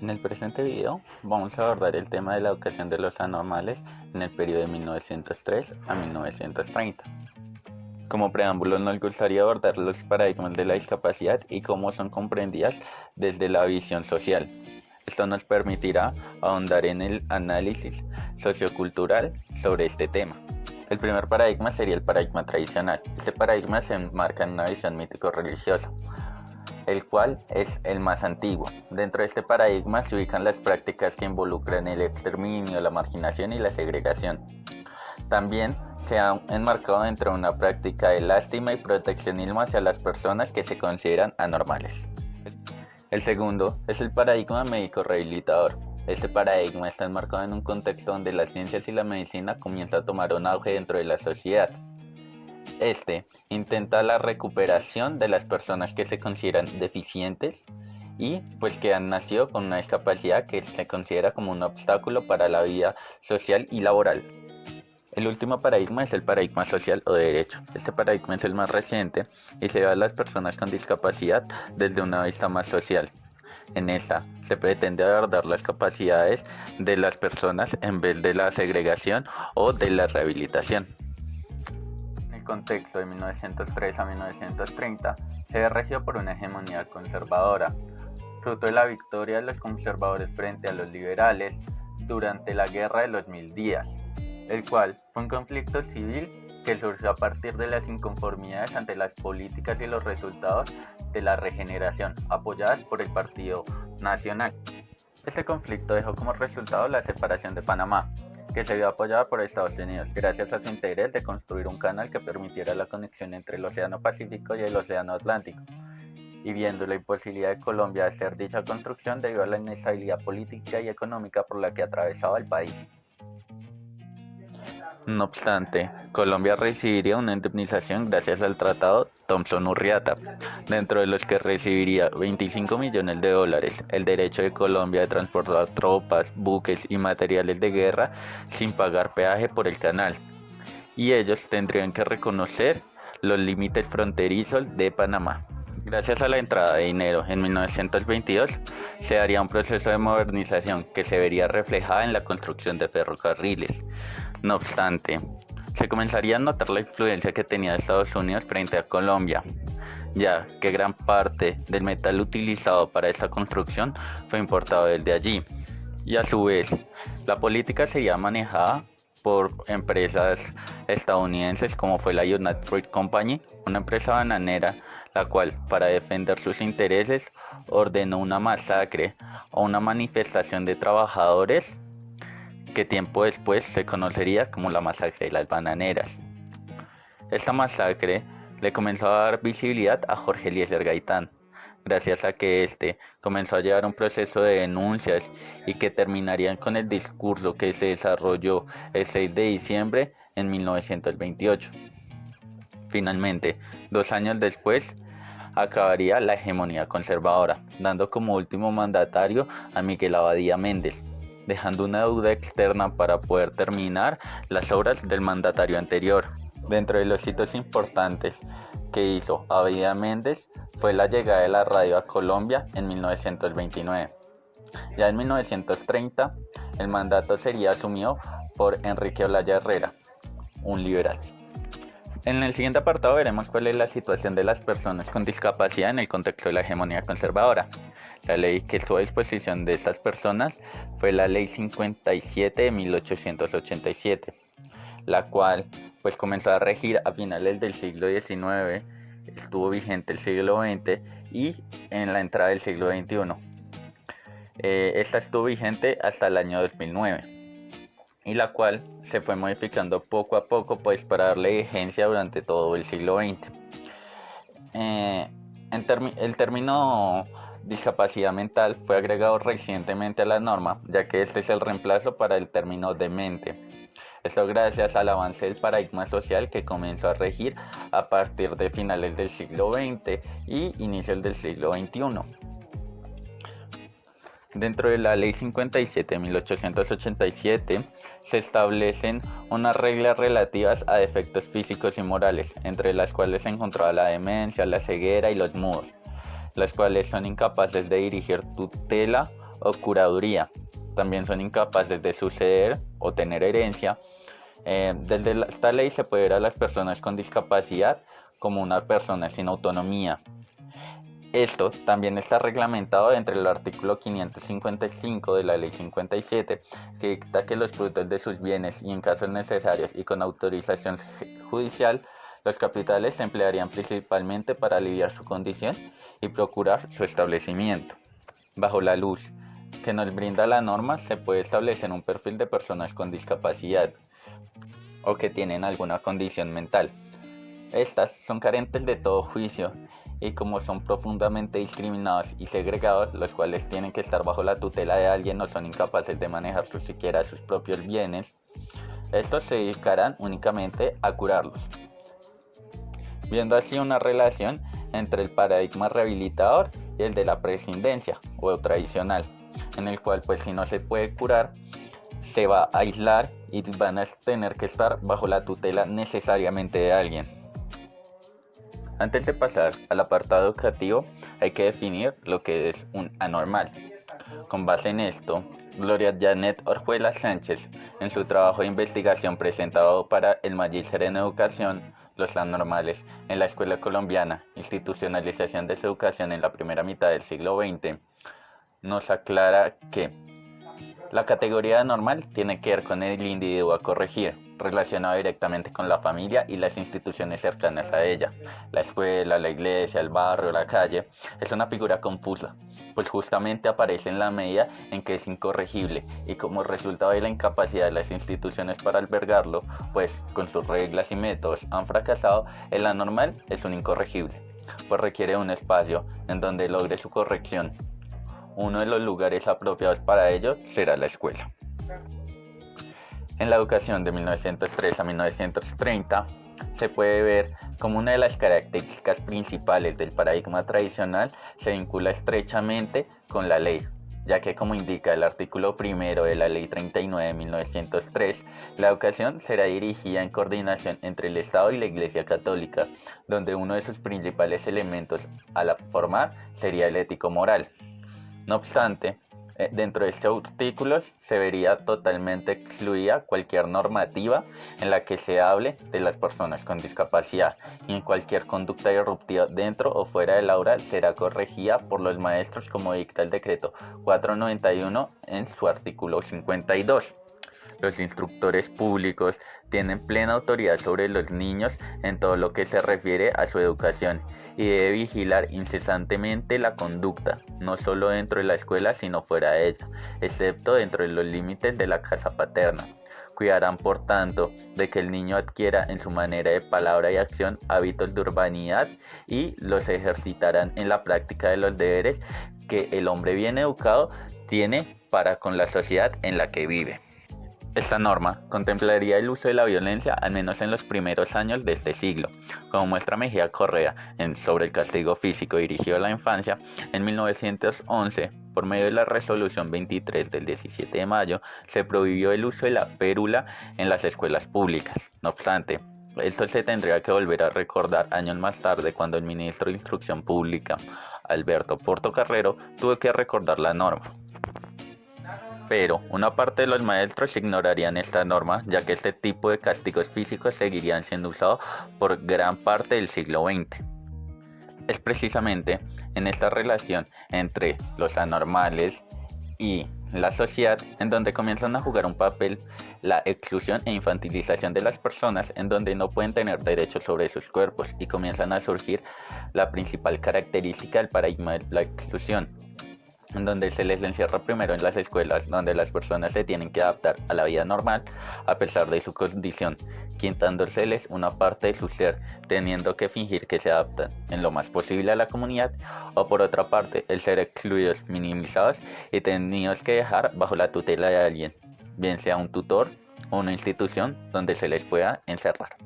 En el presente video vamos a abordar el tema de la educación de los anormales en el periodo de 1903 a 1930. Como preámbulo nos gustaría abordar los paradigmas de la discapacidad y cómo son comprendidas desde la visión social. Esto nos permitirá ahondar en el análisis sociocultural sobre este tema. El primer paradigma sería el paradigma tradicional. Este paradigma se enmarca en una visión mítico-religiosa, el cual es el más antiguo. Dentro de este paradigma se ubican las prácticas que involucran el exterminio, la marginación y la segregación. También se ha enmarcado dentro de una práctica de lástima y proteccionismo hacia las personas que se consideran anormales. El segundo es el paradigma médico-rehabilitador. Este paradigma está enmarcado en un contexto donde las ciencias y la medicina comienzan a tomar un auge dentro de la sociedad. Este intenta la recuperación de las personas que se consideran deficientes y pues que han nacido con una discapacidad que se considera como un obstáculo para la vida social y laboral. El último paradigma es el paradigma social o de derecho. Este paradigma es el más reciente y se ve a las personas con discapacidad desde una vista más social. En esta se pretende abordar las capacidades de las personas en vez de la segregación o de la rehabilitación. En el contexto de 1903 a 1930 se ve regido por una hegemonía conservadora, fruto de la victoria de los conservadores frente a los liberales durante la Guerra de los Mil Días, el cual fue un conflicto civil que surgió a partir de las inconformidades ante las políticas y los resultados de la regeneración, apoyadas por el Partido Nacional. Este conflicto dejó como resultado la separación de Panamá, que se vio apoyada por Estados Unidos, gracias a su interés de construir un canal que permitiera la conexión entre el Océano Pacífico y el Océano Atlántico, y viendo la imposibilidad de Colombia de hacer dicha construcción debido a la inestabilidad política y económica por la que atravesaba el país. No obstante, Colombia recibiría una indemnización gracias al Tratado Thompson-Urrieta, dentro de los que recibiría 25 millones de dólares, el derecho de Colombia de transportar tropas, buques y materiales de guerra sin pagar peaje por el canal, y ellos tendrían que reconocer los límites fronterizos de Panamá. Gracias a la entrada de dinero en 1922, se daría un proceso de modernización que se vería reflejada en la construcción de ferrocarriles. No obstante, se comenzaría a notar la influencia que tenía Estados Unidos frente a Colombia, ya que gran parte del metal utilizado para esta construcción fue importado desde allí. Y a su vez, la política sería manejada por empresas estadounidenses como fue la United Fruit Company, una empresa bananera, la cual, para defender sus intereses, ordenó una masacre o una manifestación de trabajadores que tiempo después se conocería como la masacre de las bananeras. Esta masacre le comenzó a dar visibilidad a Jorge Eliezer Gaitán, gracias a que éste comenzó a llevar un proceso de denuncias y que terminarían con el discurso que se desarrolló el 6 de diciembre en 1928. Finalmente, 2 años después, acabaría la hegemonía conservadora, dando como último mandatario a Miguel Abadía Méndez, dejando una deuda externa para poder terminar las obras del mandatario anterior. Dentro de los hitos importantes que hizo Abadía Méndez fue la llegada de la radio a Colombia en 1929. Ya en 1930, el mandato sería asumido por Enrique Olaya Herrera, un liberal. En el siguiente apartado veremos cuál es la situación de las personas con discapacidad en el contexto de la hegemonía conservadora. La ley que estuvo a disposición de estas personas fue la Ley 57 de 1887, la cual pues comenzó a regir a finales del siglo XIX, estuvo vigente el siglo XX y en la entrada del siglo XXI. Esta estuvo vigente hasta el año 2009. Y la cual se fue modificando poco a poco pues para darle vigencia durante todo el siglo XX. El término discapacidad mental fue agregado recientemente a la norma, ya que este es el reemplazo para el término demente. Esto gracias al avance del paradigma social que comenzó a regir a partir de finales del siglo XX y inicios del siglo XXI. Dentro de la Ley 57 de 1887 se establecen unas reglas relativas a defectos físicos y morales, entre las cuales se encontraba la demencia, la ceguera y los mudos, las cuales son incapaces de dirigir tutela o curaduría. También son incapaces de suceder o tener herencia. Desde esta ley se puede ver a las personas con discapacidad como una persona sin autonomía. Esto también está reglamentado entre el artículo 555 de la Ley 57, que dicta que los frutos de sus bienes y en casos necesarios y con autorización judicial, los capitales se emplearían principalmente para aliviar su condición y procurar su establecimiento. Bajo la luz que nos brinda la norma, se puede establecer un perfil de personas con discapacidad o que tienen alguna condición mental. Estas son carentes de todo juicio y como son profundamente discriminados y segregados, los cuales tienen que estar bajo la tutela de alguien o son incapaces de manejar siquiera sus propios bienes, estos se dedicarán únicamente a curarlos. Viendo así una relación entre el paradigma rehabilitador y el de la prescindencia o tradicional, en el cual pues si no se puede curar, se va a aislar y van a tener que estar bajo la tutela necesariamente de alguien. Antes de pasar al apartado educativo, hay que definir lo que es un anormal. Con base en esto, Gloria Janet Orjuela Sánchez, en su trabajo de investigación presentado para el Magíster en Educación, Los Anormales en la Escuela Colombiana, Institucionalización de su Educación en la primera mitad del siglo XX, nos aclara que la categoría anormal tiene que ver con el individuo a corregir, relacionado directamente con la familia y las instituciones cercanas a ella. La escuela, la iglesia, el barrio, la calle. Es una figura confusa, pues justamente aparece en la medida en que es incorregible y como resultado de la incapacidad de las instituciones para albergarlo, pues con sus reglas y métodos han fracasado, el anormal es un incorregible, pues requiere un espacio en donde logre su corrección. Uno de los lugares apropiados para ello será la escuela. En la educación de 1903 a 1930 se puede ver como una de las características principales del paradigma tradicional se vincula estrechamente con la ley, ya que como indica el artículo primero de la Ley 39 de 1903, la educación será dirigida en coordinación entre el Estado y la Iglesia Católica, donde uno de sus principales elementos a la formar sería el ético-moral. No obstante, dentro de estos artículos se vería totalmente excluida cualquier normativa en la que se hable de las personas con discapacidad y en cualquier conducta disruptiva dentro o fuera del aula será corregida por los maestros como dicta el decreto 491 en su artículo 52. Los instructores públicos tienen plena autoridad sobre los niños en todo lo que se refiere a su educación y debe vigilar incesantemente la conducta, no solo dentro de la escuela sino fuera de ella, excepto dentro de los límites de la casa paterna. Cuidarán, por tanto, de que el niño adquiera en su manera de palabra y acción hábitos de urbanidad y los ejercitarán en la práctica de los deberes que el hombre bien educado tiene para con la sociedad en la que vive. Esta norma contemplaría el uso de la violencia al menos en los primeros años de este siglo, como muestra Mejía Correa sobre el castigo físico dirigido a la infancia. En 1911, por medio de la resolución 23 del 17 de mayo, se prohibió el uso de la férula en las escuelas públicas. No obstante, esto se tendría que volver a recordar años más tarde cuando el ministro de Instrucción Pública, Alberto Portocarrero, tuvo que recordar la norma. Pero una parte de los maestros ignorarían esta norma, ya que este tipo de castigos físicos seguirían siendo usados por gran parte del siglo XX. Es precisamente en esta relación entre los anormales y la sociedad en donde comienzan a jugar un papel la exclusión e infantilización de las personas, en donde no pueden tener derechos sobre sus cuerpos y comienzan a surgir la principal característica del paradigma de la exclusión, en donde se les encierra primero en las escuelas, donde las personas se tienen que adaptar a la vida normal a pesar de su condición, quitándoseles una parte de su ser, teniendo que fingir que se adaptan en lo más posible a la comunidad, o por otra parte, el ser excluidos, minimizados y tenidos que dejar bajo la tutela de alguien, bien sea un tutor o una institución donde se les pueda encerrar.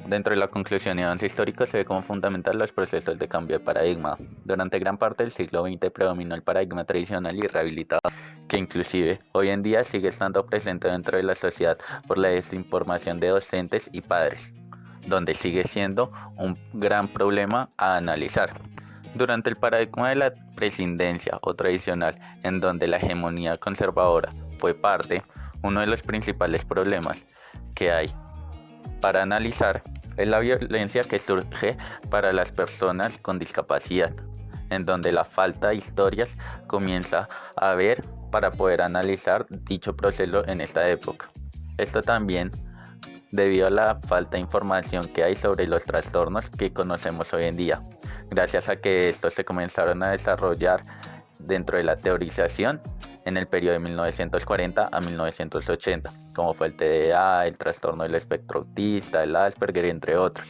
Dentro de la conclusión y avance histórico se ve como fundamental los procesos de cambio de paradigma. Durante gran parte del siglo XX predominó el paradigma tradicional y rehabilitado, que inclusive hoy en día sigue estando presente dentro de la sociedad por la desinformación de docentes y padres, donde sigue siendo un gran problema a analizar. Durante el paradigma de la presidencia o tradicional, en donde la hegemonía conservadora fue parte, uno de los principales problemas que hay para analizar es la violencia que surge para las personas con discapacidad, en donde la falta de historias comienza a ver para poder analizar dicho proceso en esta época. Esto también debido a la falta de información que hay sobre los trastornos que conocemos hoy en día, gracias a que estos se comenzaron a desarrollar dentro de la teorización en el periodo de 1940 a 1980, como fue el TDA, el trastorno del espectro autista, el Asperger, entre otros.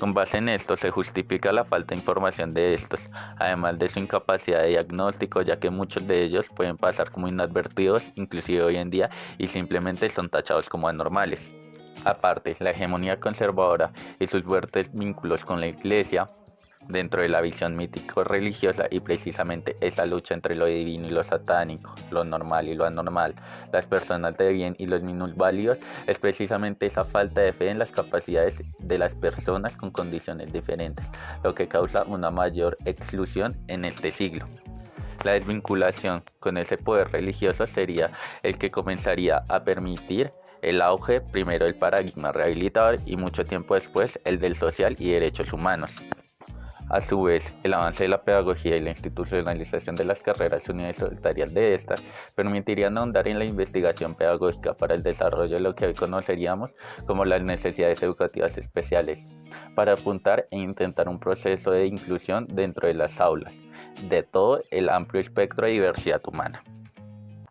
Con base en esto se justifica la falta de información de estos, además de su incapacidad de diagnóstico, ya que muchos de ellos pueden pasar como inadvertidos, inclusive hoy en día, y simplemente son tachados como anormales. Aparte, la hegemonía conservadora y sus fuertes vínculos con la Iglesia, dentro de la visión mítico-religiosa y precisamente esa lucha entre lo divino y lo satánico, lo normal y lo anormal, las personas de bien y los minusválidos, es precisamente esa falta de fe en las capacidades de las personas con condiciones diferentes, lo que causa una mayor exclusión en este siglo. La desvinculación con ese poder religioso sería el que comenzaría a permitir el auge primero del paradigma rehabilitador y mucho tiempo después el del social y derechos humanos. A su vez, el avance de la pedagogía y la institucionalización de las carreras universitarias de estas permitirían ahondar en la investigación pedagógica para el desarrollo de lo que hoy conoceríamos como las necesidades educativas especiales, para apuntar e intentar un proceso de inclusión dentro de las aulas de todo el amplio espectro de diversidad humana.